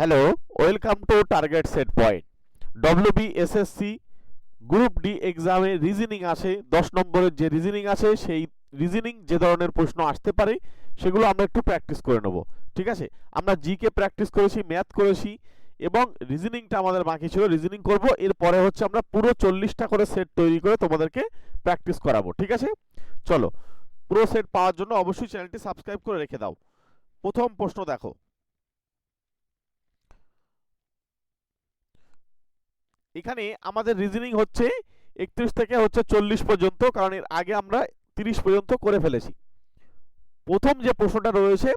Hello, welcome to target set point. WBSSC group D এক্সামে reasoning আসে, 10 নম্বরের যে রিজনিং আছে সেই রিজনিং যে ধরনের প্রশ্ন আসতে পারে সেগুলো আমরা একটু প্র্যাকটিস করে নেব। ঠিক আছে, আমরা জিকে প্র্যাকটিস করেছি, ম্যাথ করেছি এবং রিজনিংটা আমাদের বাকি ছিল, রিজনিং করব। এরপরে হচ্ছে আমরা পুরো 40টা করে সেট তৈরি করে তোমাদেরকে প্র্যাকটিস করাবো। ঠিক আছে, চলো। পুরো সেট পাওয়ার জন্য অবশ্যই চ্যানেলটি সাবস্ক্রাইব করে রেখে দাও। প্রথম প্রশ্ন দেখো, এখানে আমাদের রিজনিং হচ্ছে 31 থেকে হচ্ছে 40 পর্যন্ত, কারণ এর আগে আমরা 30 পর্যন্ত করে ফেলেছি। প্রথম যে প্রশ্নটা রয়েছে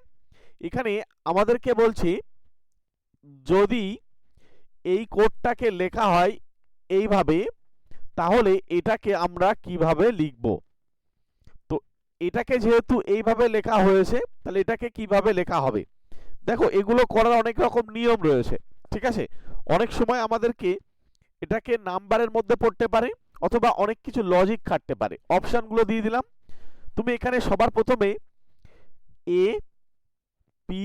এখানে আমাদেরকে বলছি, যদি এই কোডটাকে লেখা হয় এইভাবে তাহলে এটাকে আমরা কিভাবে লিখব। তো এটাকে যেহেতু এইভাবে লেখা হয়েছে তাহলে এটাকে কিভাবে লেখা হবে। দেখো, এগুলো করার অনেক রকম নিয়ম রয়েছে। ঠিক আছে, অনেক সময় আমাদেরকে এটাকে নাম্বারের মধ্যে পড়তে পারে অথবা অনেক কিছু লজিক খাটতে পারে। অপশানগুলো দিয়ে দিলাম। তুমি এখানে সবার প্রথমে এ পি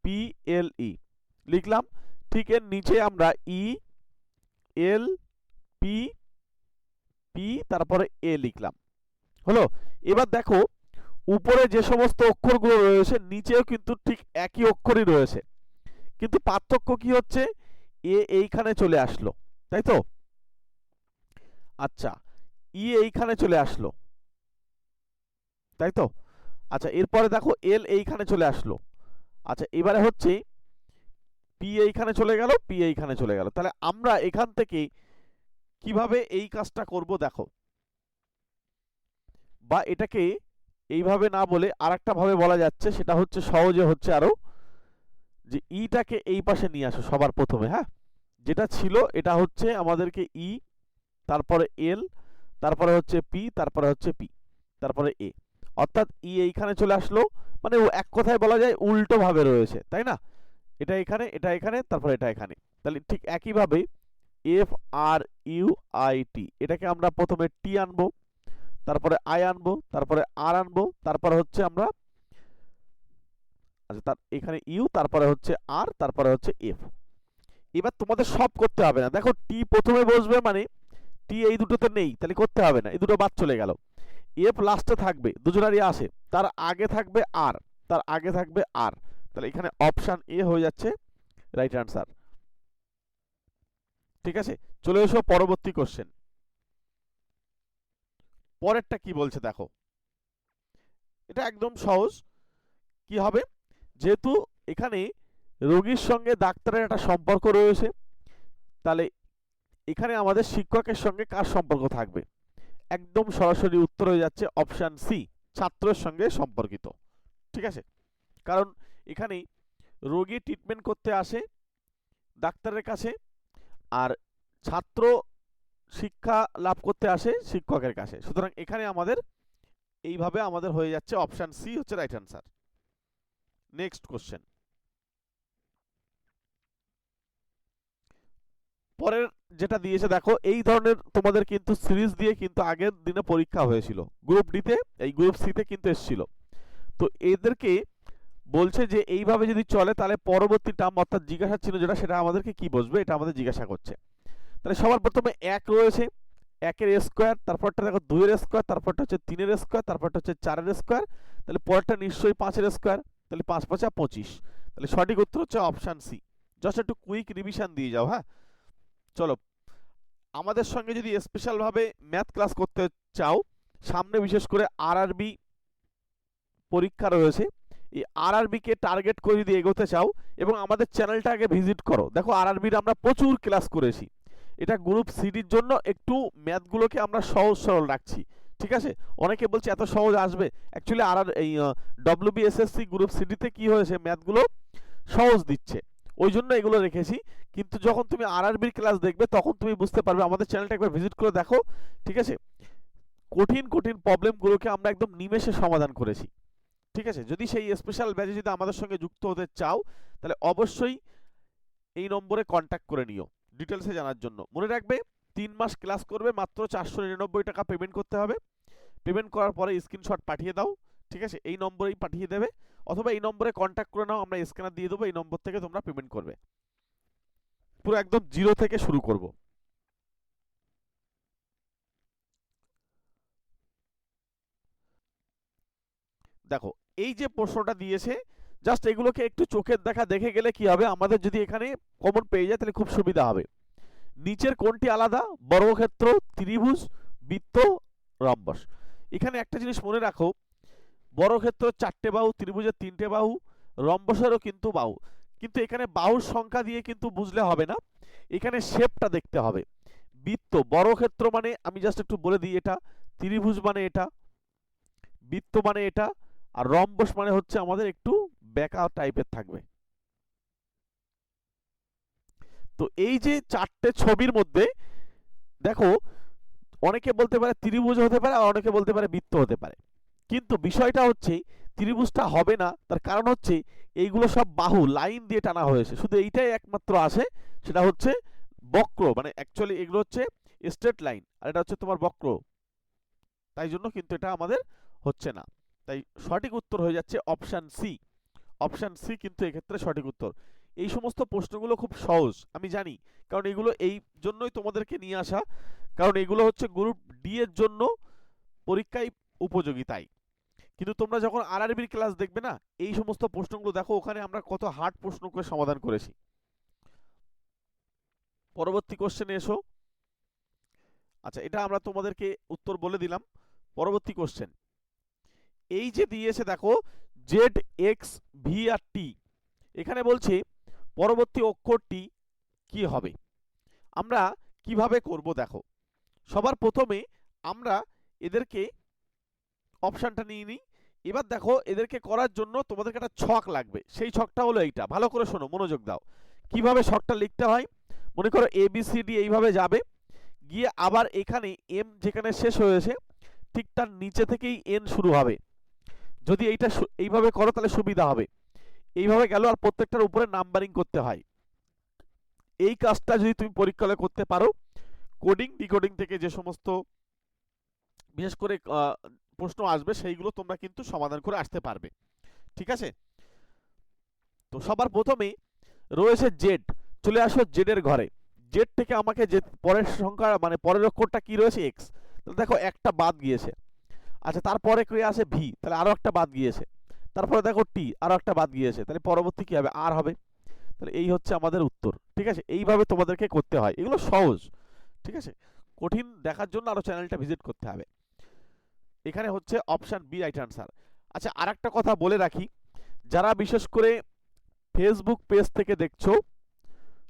পি এল ই লিখলাম, ঠিক এর নিচে আমরা ই এল পি পি তারপরে এ লিখলাম। হলো, এবার দেখো উপরে যে সমস্ত অক্ষরগুলো রয়েছে নিচেও কিন্তু ঠিক একই অক্ষরই রয়েছে, কিন্তু পার্থক্য কি হচ্ছে, এ এইখানে চলে আসলো, তাই তো? আচ্ছা, ই এইখানে চলে আসলো, তাই তো? আচ্ছা, এরপরে দেখো এল এইখানে চলে আসলো। আচ্ছা, এবারে হচ্ছে পি এইখানে চলে গেল, পি এইখানে চলে গেল। তাহলে আমরা এখান থেকে কিভাবে এই কাজটা করব দেখো, বা এটাকে এইভাবে না বলে আরেকটা ভাবে বলা যাচ্ছে, সেটা হচ্ছে সহজে হচ্ছে আরো, যে ইটাকে এই পাশে নিয়ে আসো সবার প্রথমে। হ্যাঁ, যেটা ছিল এটা হচ্ছে আমাদেরকে ই, তারপরে এল, তারপরে হচ্ছে পি, তারপরে হচ্ছে পি, তারপরে এ। অর্থাৎ ই এইখানে চলে আসলো, মানে ও এক কথায় বলা যায় উল্টো ভাবে রয়েছে, তাই না? এটা এখানে, এটা এখানে, তারপরে এটা এখানে। তাহলে ঠিক একইভাবে F R U I T, এটাকে আমরা প্রথমে টি আনবো, তারপরে আই আনবো, তারপরে আর আনবো, তারপরে হচ্ছে আমরা, আচ্ছা তার এখানে ইউ, তারপরে হচ্ছে আর, তারপরে হচ্ছে এফ। এবার তোমাদের সব করতে হবে না। দেখো টি প্রথমে বসবে মানে টি এই দুটোতে নেই, তাহলে করতে হবে না, এই দুটো বাদ চলে গেল। এফ লাস্টে থাকবে, দুজনারই আসে, তার আগে থাকবে আর, তার আগে থাকবে আর। তাহলে এখানে অপশান এ হয়ে যাচ্ছে রাইট অ্যান্সার। ঠিক আছে, চলে এসো পরবর্তী কোশ্চেন। পরেরটা কি বলছে দেখো, এটা একদম সহজ। কি হবে, যেহেতু এখানে রোগীর সঙ্গে ডাক্তারের একটা সম্পর্ক রয়েছে, তাহলে এখানে আমাদের শিক্ষকের সঙ্গে কার সম্পর্ক থাকবে? একদম সরাসরি উত্তর হয়ে যাচ্ছে অপশান সি, ছাত্রের সঙ্গে সম্পর্কিত। ঠিক আছে, কারণ এখানে রোগী ট্রিটমেন্ট করতে আসে ডাক্তারের কাছে, আর ছাত্র শিক্ষা লাভ করতে আসে শিক্ষকের কাছে। সুতরাং এখানে আমাদের এইভাবে আমাদের হয়ে যাচ্ছে অপশান সি হচ্ছে রাইট অ্যান্সার। Next question. পরের যেটা দিয়েছে দেখো, এই ধরনের তোমাদের কিন্তু সিরিজ দিয়ে কিন্তু আগের দিনে পরীক্ষা হয়েছিল গ্রুপ ডিতে, এই গ্রুপ সিতে কিন্তু এসেছিল। তো এদেরকে বলছে যে এইভাবে যদি চলে তাহলে পরবর্তী টার্ম অর্থাৎ জিজ্ঞাসা ছিল যেটা, সেটা আমাদেরকে কি বসবে, এটা আমাদের জিজ্ঞাসা করছে। তাহলে সবার প্রথমে এক রয়েছে, একের স্কোয়ার, তারপরটা দেখো দুইয়ের স্কোয়ার, তারপরটা হচ্ছে তিনের স্কোয়ার, তারপরটা হচ্ছে চারের স্কোয়ার, তাহলে পরেরটা নিশ্চয়ই পাঁচের স্কোয়ার, তাহলে 5 × 5 = 25। তাহলে সঠিক উত্তর হচ্ছে অপশান সি। জাস্ট একটু কুইক রিভিশন দিয়ে যাও। হ্যাঁ, চলো। আমাদের সঙ্গে যদি স্পেশালভাবে ম্যাথ ক্লাস করতে চাও, সামনে বিশেষ করে আরআরবি পরীক্ষা রয়েছে, এই আরআরবিকে টার্গেট করে যদি এগোতে চাও এবং আমাদের চ্যানেলটা আগে ভিজিট করো, দেখো আরআরবির আমরা প্রচুর ক্লাস করেছি। এটা গ্রুপ সিডির জন্য একটু ম্যাথগুলোকে আমরা সহজ সরল রাখছি। ঠিক আছে, অনেকে বলছে এত সহজ আসবে, অ্যাকচুয়ালি এই ডব্লিউবিএসএসসি গ্রুপ সিডিতে কি হয়েছে, ম্যাথগুলো সহজ দিচ্ছে, ওই জন্য এগুলো রেখেছি। কিন্তু যখন তুমি আরআরবির ক্লাস দেখবে তখন তুমি বুঝতে পারবে। আমাদের চ্যানেলটা একবার ভিজিট করে দেখো। ঠিক আছে, কঠিন কঠিন প্রবলেমগুলোকে আমরা একদম নিমেষে সমাধান করেছি। ঠিক আছে, যদি সেই স্পেশাল ব্যাচে যদি আমাদের সঙ্গে যুক্ত হতে চাও তাহলে অবশ্যই এই নম্বরে কন্ট্যাক্ট করে নিও ডিটেলসে জানার জন্য। মনে রাখবে 3 মাস ক্লাস করবে, মাত্র 499 টাকা পেমেন্ট করতে হবে। পেমেন্ট করার পরে স্ক্রিনশট পাঠিয়ে দাও। ঠিক আছে, এই নম্বরেই পাঠিয়ে দেবে, অথবা এই নম্বরে কন্ট্যাক্ট করে নাও, আমরা স্ক্যানার দিয়ে দেবো, এই নম্বর থেকে তোমরা পেমেন্ট করবে। পুরো একদম জিরো থেকে শুরু করব। দেখো এই যে প্রশ্নটা দিয়েছে, জাস্ট এগুলোকে একটু চোখের দেখা দেখে গেলে কি হবে, আমাদের যদি এখানে কমন পেয়ে যায় তাহলে খুব সুবিধা হবে। নিচের কোনটি আলাদা? বর্গক্ষেত্র, ত্রিভুজ, বৃত্ত, রম্বস। এখানে একটা জিনিস মনে রাখো, বর্গক্ষেত্র 4টে বাহু, ত্রিভুজের 3টে বাহু, রম্বসেরও কিন্তু বাহু। কিন্তু এখানে বাহুর সংখ্যা দিয়ে কিন্তু বুঝলে হবে না, এখানে শেপটা দেখতে হবে। বৃত্ত, বর্গক্ষেত্র মানে আমি জাস্ট একটু বলে দিই, এটা ত্রিভুজ মানে এটা, বৃত্ত মানে এটা, আর রম্বস মানে হচ্ছে আমাদের একটু বেঁকা টাইপের থাকবে। তো এই যে 4টে ছবির মধ্যে দেখো, অনেকে বলতে পারে ত্রিভুজ হতে পারে, আর অনেকে বলতে পারে বৃত্ত হতে পারে। কিন্তু বিষয়টা হচ্ছে ত্রিভুজটা হবে না, তার কারণ হচ্ছে এইগুলো সব বাহু লাইন দিয়ে টানা হয়েছে, শুধু এইটাই একমাত্র আসে, সেটা হচ্ছে বক্র, মানে অ্যাকচুয়ালি এগুলো হচ্ছে স্ট্রেট লাইন, আর এটা হচ্ছে তোমার বক্র। তাই জন্য কিন্তু এটা আমাদের হচ্ছে না। তাই সঠিক উত্তর হয়ে যাচ্ছে অপশান সি। অপশান সি কিন্তু এক্ষেত্রে সঠিক উত্তর। এই সমস্ত প্রশ্নগুলো খুব সহজ আমি জানি, কারণ এগুলো এই জন্যই তোমাদেরকে নিয়ে আসা, কারণ এগুলো হচ্ছে গ্রুপ ডি এর জন্য পরীক্ষায় উপযোগী। তাই কিন্তু তোমরা যখন আরআরবির ক্লাস দেখবে না, এই সমস্ত প্রশ্নগুলো দেখো, ওখানে আমরা কত হার্ড প্রশ্ন করে সমাধান করেছি। পরবর্তী কোশ্চেনে এসো। আচ্ছা, এটা আমরা তোমাদেরকে উত্তর বলে দিলাম। পরবর্তী কোশ্চেন, এই যে দিয়েছে দেখো জেড, এক্স, ভি আর টি, এখানে বলছে পরবর্তী অক্ষরটি কি হবে। আমরা কিভাবে করব দেখো, সবার প্রথমে আমরা এদেরকে অপশানটা নিয়ে নিই। এবার দেখো এদেরকে করার জন্য তোমাদেরকে একটা ছক লাগবে, সেই ছকটা হলো এইটা। ভালো করে শোনো, মনোযোগ দাও। কিভাবে ছকটা লিখতে হয়, মনে করো এ বি সি ডি এইভাবে যাবে, গিয়ে আবার এখানে এম যেখানে শেষ হয়েছে ঠিক তার নিচে থেকেই এন শুরু হবে। যদি এইটা এইভাবে করো তাহলে সুবিধা হবে। এইভাবে গেল, আর প্রত্যেকটার উপরে নাম্বারিং করতে হয়। এই কাজটা যদি তুমি পরীক্ষায় করতে পারো, কোডিং ডিকোডিং থেকে যে সমস্ত বিশেষ করে প্রশ্ন আসবে সেইগুলো তোমরা কিন্তু সমাধান করে আসতে পারবে। ঠিক আছে, তো সবার প্রথমে রয়েছে জেড, চলে আসো জেড এর ঘরে। জেড থেকে আমাকে যে পরের সংখ্যা মানে পরের অক্ষরটা কি রয়েছে, এক্স, তাহলে দেখো একটা বাদ গিয়েছে। আচ্ছা, তারপরে কে আছে ভি, তাহলে আরো একটা বাদ গিয়েছে। তারপরে দেখো টি, আরো একটা বাদ গিয়েছে, তাহলে পরবর্তী কি হবে, আর হবে। তাহলে এই হচ্ছে আমাদের উত্তর। ঠিক আছে, এইভাবে তোমাদেরকে করতে হয়, এগুলো সহজ। ঠিক আছে, কঠিন দেখার জন্য আরো চ্যানেলটা ভিজিট করতে হবে। এখানে হচ্ছে অপশন বি রাইট আনসার। আচ্ছা, আর একটা কথা বলে রাখি, যারা বিশেষ করে ফেসবুক পেজ থেকে দেখছো,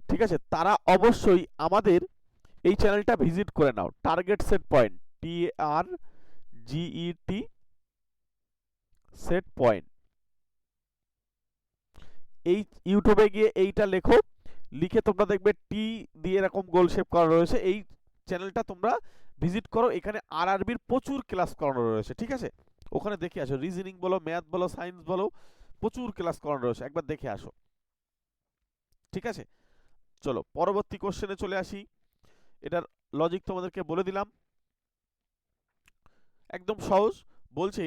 ঠিক আছে, তারা অবশ্যই আমাদের এই চ্যানেলটা ভিজিট করে নাও, target set point, TRGET set point. এই ইউটিউবে গিয়ে এইটা লেখো, লিখে তোমরা দেখবে টি দিয়ে এরকম গোল শেপ করা রয়েছে, এই চ্যানেলটা তোমরা ভিজিট করো। এখানে আরআরবির প্রচুর ক্লাস করানো রয়েছে। ঠিক আছে, ওখানে দেখে আসো, রিজনিং বলো, ম্যাথ বলো, সায়েন্স বলো, প্রচুর ক্লাস করানো রয়েছে, একবার দেখে আসো। ঠিক আছে, চলো পরবর্তী কোশ্চেনে চলে আসি। এটার লজিক তোমাদেরকে বলে দিলাম, একদম সহজ। বলছি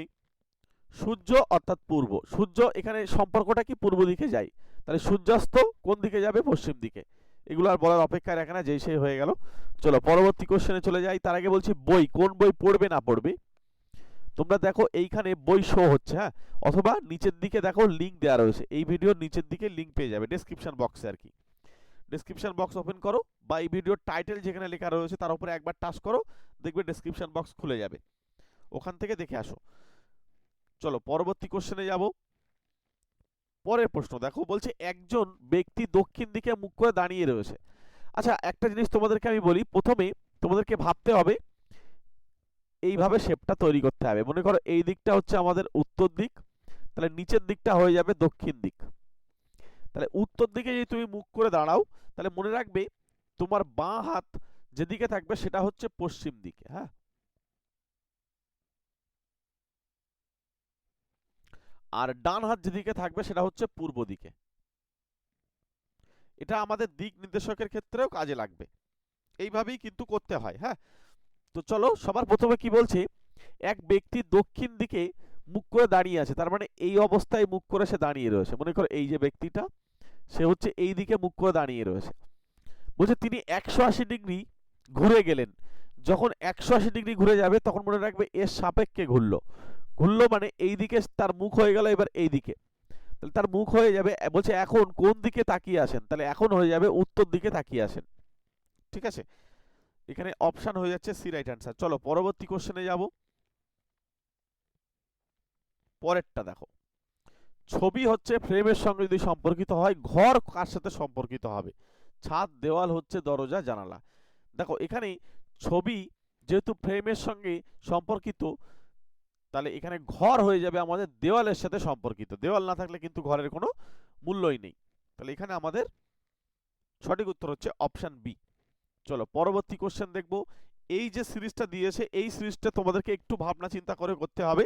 সূর্য অর্থাৎ পূর্ব, সূর্য এখানে সম্পর্কটা কি, পূর্ব দিকে যায়, তাহলে সূর্যাস্ত কোন দিকে যাবে, পশ্চিম দিকে। এগুলো আর বলার অপেক্ষা রাখে না, যেই সেই হয়ে গেল। চলো পরবর্তী কোশ্চেনে চলে যাই। তার আগে বলছি বই, কোন বই পড়বে না পড়বে। তোমরা দেখো এইখানে বই শো হচ্ছে, হ্যাঁ, অথবা নিচের দিকে দেখো লিঙ্ক দেওয়া রয়েছে, এই ভিডিওর নিচের দিকে লিঙ্ক পেয়ে যাবে ডেসক্রিপশন বক্সে আর কি। ডেসক্রিপশন বক্স ওপেন করো, বা এই ভিডিওর টাইটেল যেখানে লেখা রয়েছে তার উপরে একবার টাচ করো, দেখবে ডেসক্রিপশন বক্স খুলে যাবে, ওখান থেকে দেখে আসো। চলো পরবর্তী কোশ্চেনে যাব। পরের প্রশ্ন দেখো, বলছে একজন ব্যক্তি দক্ষিণ দিকে মুখ করে দাঁড়িয়ে রয়েছে। আচ্ছা, একটা জিনিস তোমাদেরকে আমি বলি, প্রথমে তোমাদেরকে ভাবতে হবে, এইভাবে শেপটা তৈরি করতে হবে। মনে করো এই দিকটা হচ্ছে আমাদের উত্তর দিক, তাহলে নিচের দিকটা হয়ে যাবে দক্ষিণ দিক। তাহলে উত্তর দিকে যদি তুমি মুখ করে দাঁড়াও, তাহলে মনে রাখবে তোমার বাঁ হাত যেদিকে থাকবে সেটা হচ্ছে পশ্চিম দিকে, হ্যাঁ, আর ডান হাত যেদিকে থাকবে সেটা হচ্ছে পূর্ব দিকে। এটা আমাদের দিক নির্দেশকের ক্ষেত্রেও কাজে লাগবে, এইভাবেই কিন্তু করতে হয়। হ্যাঁ, তো চলো সবার প্রথমে কি বলছে, এক ব্যক্তি দক্ষিণ দিকে মুখ করে দাঁড়িয়ে আছে, তার মানে এই অবস্থায় মুখ করে সে দাঁড়িয়ে রয়েছে। মনে করো এই যে ব্যক্তিটা, সে হচ্ছে এই দিকে মুখ করে দাঁড়িয়ে রয়েছে। বলছে তিনি 180 ডিগ্রি ঘুরে গেলেন। যখন 180 ডিগ্রি ঘুরে যাবে তখন মনে রাখবে এর সাপেক্ষে ঘুরলো। ঘুরলো মানে এই দিকে তার মুখ হয়ে গেল, এবার এই দিকে, তাহলে তার মুখ হয়ে যাবে, বলছে এখন কোন দিকে তাকিয়ে আছেন, তাহলে এখন হয়ে যাবে উত্তর দিকে তাকিয়ে আছেন। ঠিক আছে, এখানে অপশন হয়ে যাচ্ছে সি রাইট অ্যান্সার। চলো পরবর্তী কোশ্চেনে যাব। পরেরটা দেখো, ছবি হচ্ছে ফ্রেমের সঙ্গে যদি সম্পর্কিত হয়, ঘর কার সাথে সম্পর্কিত হবে? ছাদ, দেওয়াল হচ্ছে দরজা, জানালা। দেখো এখানে ছবি যেহেতু ফ্রেমের সঙ্গে সম্পর্কিত, তাহলে এখানে ঘর হয়ে যাবে আমাদের দেওয়ালের সাথে সম্পর্কিত। দেওয়াল না থাকলে কিন্তু ঘরের কোনো মূল্যই নেই। তাহলে এখানে আমাদের সঠিক উত্তর হচ্ছে অপশন বি। চলো পরবর্তী কোশ্চেন দেখব। এই যে সিরিজটা দিয়েছে, এই সিরিজটা তোমাদেরকে একটু ভাবনা চিন্তা করে করতে হবে।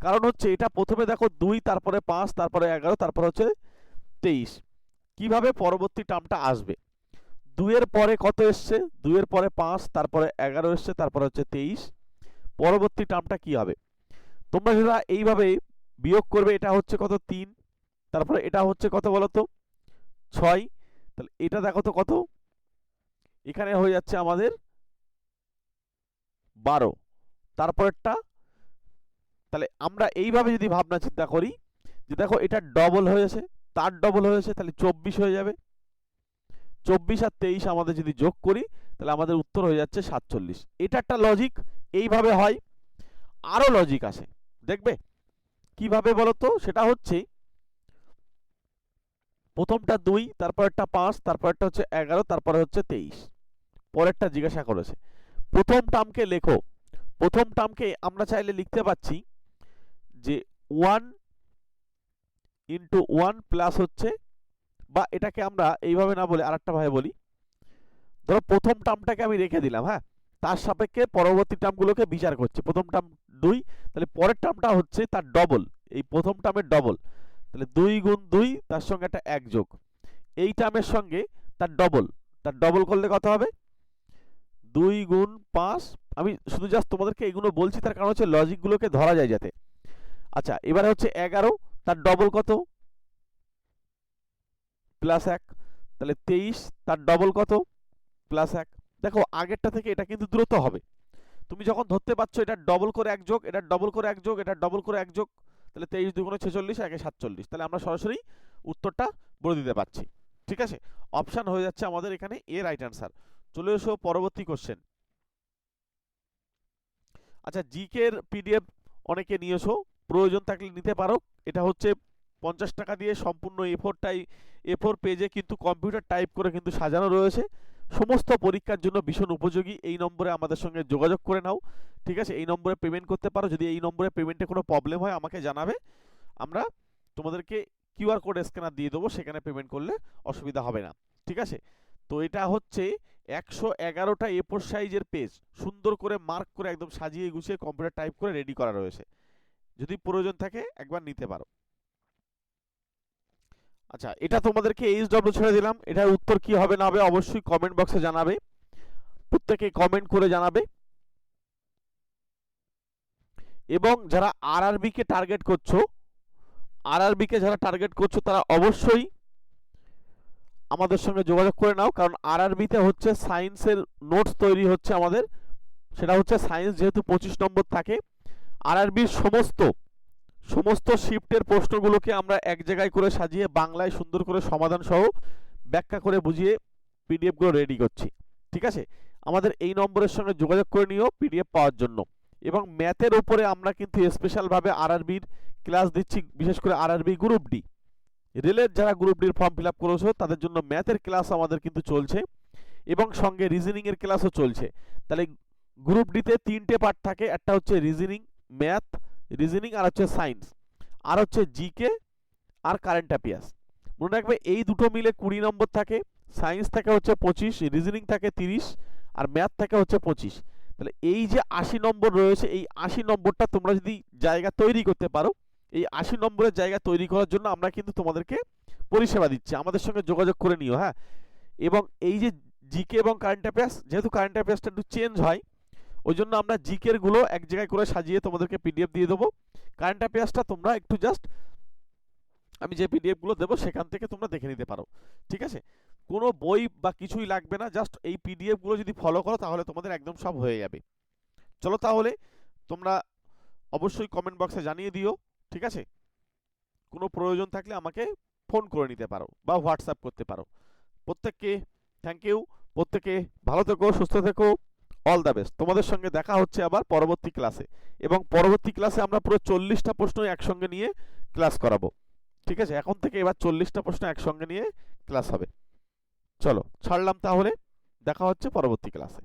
কারণ হচ্ছে এটা প্রথমে দেখো 2, তারপরে 5, তারপরে 11, তারপরে হচ্ছে 23। কিভাবে পরবর্তী টার্মটা আসবে? 2 এর পরে কত এসছে? 2 এর পরে 5, তারপরে 11 এসছে, তারপরে হচ্ছে 23। পরবর্তী টার্মটা কি হবে? তোমরা যারা এইভাবে বিয়োগ করবে, এটা হচ্ছে কত? 3, তারপরে এটা হচ্ছে কত বলো তো? 6। তাহলে এটা দেখো তো কত, এখানে হয়ে যাচ্ছে আমাদের 12, তারপরেরটা। তাহলে আমরা এইভাবে যদি ভাবনা চিন্তা করি যে দেখো এটা ডবল হয়েছে, তার ডবল হয়েছে, তাহলে 24 হয়ে যাবে। 24 আর 23 আমাদের যদি যোগ করি তাহলে আমাদের উত্তর হয়ে যাচ্ছে 47। এটা একটা লজিক, এইভাবে হয়। আরো লজিক আছে, দেখবে কিভাবে বলো তো? সেটা হচ্ছে প্রথমটা 2, তারপরটা 5, তারপরটা হচ্ছে 11, তারপরে হচ্ছে 23। পরেরটা জিজ্ঞাসা করেছে প্রথম টার্মকে লেখো। প্রথম টার্মকে আমরা চাইলে লিখতে পাচ্ছি যে 1 ইন্টু 1 প্লাস হচ্ছে, বা এটাকে আমরা এইভাবে না বলে আরেকটা ভাবে বলি। ধরো প্রথম টার্মটাকে আমি রেখে দিলাম, হ্যাঁ, তার সাপেক্ষে পরবর্তী টার্মগুলোকে বিচার করছি। প্রথম টার্ম 2, তাহলে পরের টার্মটা হচ্ছে তার ডবল, এই প্রথম টার্মের ডবল। তাহলে 2 গুণ 2, তার সঙ্গে একটা 1 যোগ, এই টার্মের সঙ্গে তার ডবল, তার ডবল করলে কত হবে? 2 গুণ 5। আমি শুধু জাস্ট তোমাদেরকে এগুলো বলছি, তার কারণ হচ্ছে লজিকগুলোকে ধরা যায় যাতে। আচ্ছা, এবারে হচ্ছে 11, তার ডবল কত? প্লাস 1। তাহলে 23, তার ডবল কত? প্লাস 1। দেখো আগেরটা থেকে এটা কিন্তু দ্রুত হবে। তুমি যখন ধরতে পারছো এটা ডবল করে 1 যোগ, এটা ডবল করে 1 যোগ, এটা ডবল করে 1 যোগ, তাহলে 23 দুগুণে 46, 1 এ 47। তাহলে আমরা সরাসরি উত্তরটা বলে দিতে পারছি। ঠিক আছে, অপশন হয়ে যাচ্ছে আমাদের এখানে এ রাইট অ্যান্সার। চলে এসো পরবর্তী কোশ্চেন। আচ্ছা, জিকে এর পিডিএফ অনেকে নিয়ে এসো, প্রয়োজন থাকলে নিতে পারো। এটা হচ্ছে 50 টাকা দিয়ে সম্পূর্ণ A4 পেজে কিন্তু কম্পিউটার টাইপ করে কিন্তু সাজানো রয়েছে। সমস্ত পরীক্ষার জন্য ভীষণ উপযোগী। এই নম্বরে আমাদের সঙ্গে যোগাযোগ করে নাও। ঠিক আছে, এই নম্বরে পেমেন্ট করতে পারো। যদি এই নম্বরে পেমেন্টে কোনো প্রবলেম হয় আমাকে জানাবে, আমরা তোমাদেরকে কিউআর কোড স্ক্যানার দিয়ে দেবো, সেখানে পেমেন্ট করলে অসুবিধা হবে না। ঠিক আছে, তো এটা হচ্ছে 111টা A4 সাইজের পেজ, সুন্দর করে মার্ক করে একদম সাজিয়ে গুছিয়ে কম্পিউটার টাইপ করে রেডি করা রয়েছে। যদি প্রয়োজন থাকে একবার নিতে পারো। আচ্ছা, এটা তোমাদেরকে এইচডব্লিউ ছেড়ে দিলাম। এটার উত্তর কি হবে না হবে অবশ্যই কমেন্ট বক্সে জানাবে, প্রত্যেকে কমেন্ট করে জানাবে। এবং যারা আরআরবি কে টার্গেট করছো, আরআরবি কে যারা টার্গেট করছো তারা অবশ্যই আমাদের সঙ্গে যোগাযোগ করে নাও। কারণ আরআরবিতে হচ্ছে সায়েন্সের নোটস তৈরি হচ্ছে আমাদের, সেটা হচ্ছে সায়েন্স যেহেতু 25 নম্বর থাকে। আরআরবির সমস্ত শিফটের প্রশ্নগুলোকে আমরা এক জায়গায় করে সাজিয়ে বাংলায় সুন্দর করে সমাধান সহ ব্যাখ্যা করে বুঝিয়ে পিডিএফগুলো রেডি করছি। ঠিক আছে, আমাদের এই নম্বরের সঙ্গে যোগাযোগ করে নিও পিডিএফ পাওয়ার জন্য। এবং ম্যাথের উপরে আমরা কিন্তু স্পেশালভাবে আরআরবির ক্লাস দিচ্ছি, বিশেষ করে আরআরবি গ্রুপ ডি। রেলের যারা গ্রুপ ডির ফর্ম ফিল আপ করেছো তাদের জন্য ম্যাথের ক্লাস আমাদের কিন্তু চলছে, এবং সঙ্গে রিজনিংয়ের ক্লাসও চলছে। তাহলে গ্রুপ ডিতে 3টে পার্ট থাকে, একটা হচ্ছে রিজনিং, ম্যাথ, রিজনিং, আর হচ্ছে সায়েন্স, আর হচ্ছে জিকে আর কারেন্ট অ্যাফেয়ার্স। মনে রাখবে এই দুটো মিলে 20 নম্বর থাকে। সায়েন্স থাকে হচ্ছে 25, রিজনিং থাকে 30, আর ম্যাথ থাকে হচ্ছে 25। তাহলে এই যে 80 নম্বর রয়েছে, এই 80 নম্বরটা তোমরা যদি জায়গা তৈরি করতে পারো, এই 80 নম্বরের জায়গা তৈরি করার জন্য আমরা কিন্তু তোমাদেরকে পরিষেবা দিচ্ছি। আমাদের সঙ্গে যোগাযোগ করে নিও, হ্যাঁ। এবং এই যে জিকে এবং কারেন্ট অ্যাফেয়ার্স, যেহেতু কারেন্ট অ্যাফেয়ার্সটা একটু চেঞ্জ হয়, ওই জন্য আমরা জিকের গুলো এক জায়গায় করে সাজিয়ে তোমাদেরকে পিডিএফ দিয়ে দেবো। কারেন্ট অ্যাফেয়ার্সটা তোমরা একটু জাস্ট আমি যে পিডিএফগুলো দেবো সেখান থেকে তোমরা দেখে নিতে পারো, ঠিক আছে? কোনো বই বা কিছুই লাগবে না, জাস্ট এই পিডিএফগুলো যদি ফলো করো তাহলে তোমাদের একদম সব হয়ে যাবে। চলো তাহলে তোমরা অবশ্যই কমেন্ট বক্সে জানিয়ে দিও, ঠিক আছে? কোনো প্রয়োজন থাকলে আমাকে ফোন করে নিতে পারো বা হোয়াটসঅ্যাপ করতে পারো। প্রত্যেককে থ্যাংক ইউ, প্রত্যেকে ভালো থেকো, সুস্থ থেকো, অল দ্য বেস্ট। তোমাদের সঙ্গে দেখা হচ্ছে আবার পরবর্তী ক্লাসে, এবং পরবর্তী ক্লাসে আমরা পুরো 40টা প্রশ্ন একসঙ্গে নিয়ে ক্লাস করাবো, ঠিক আছে? এখন থেকে এবার 40টা প্রশ্ন একসঙ্গে নিয়ে ক্লাস হবে। চলো ছাড়লাম তাহলে, দেখা হচ্ছে পরবর্তী ক্লাসে।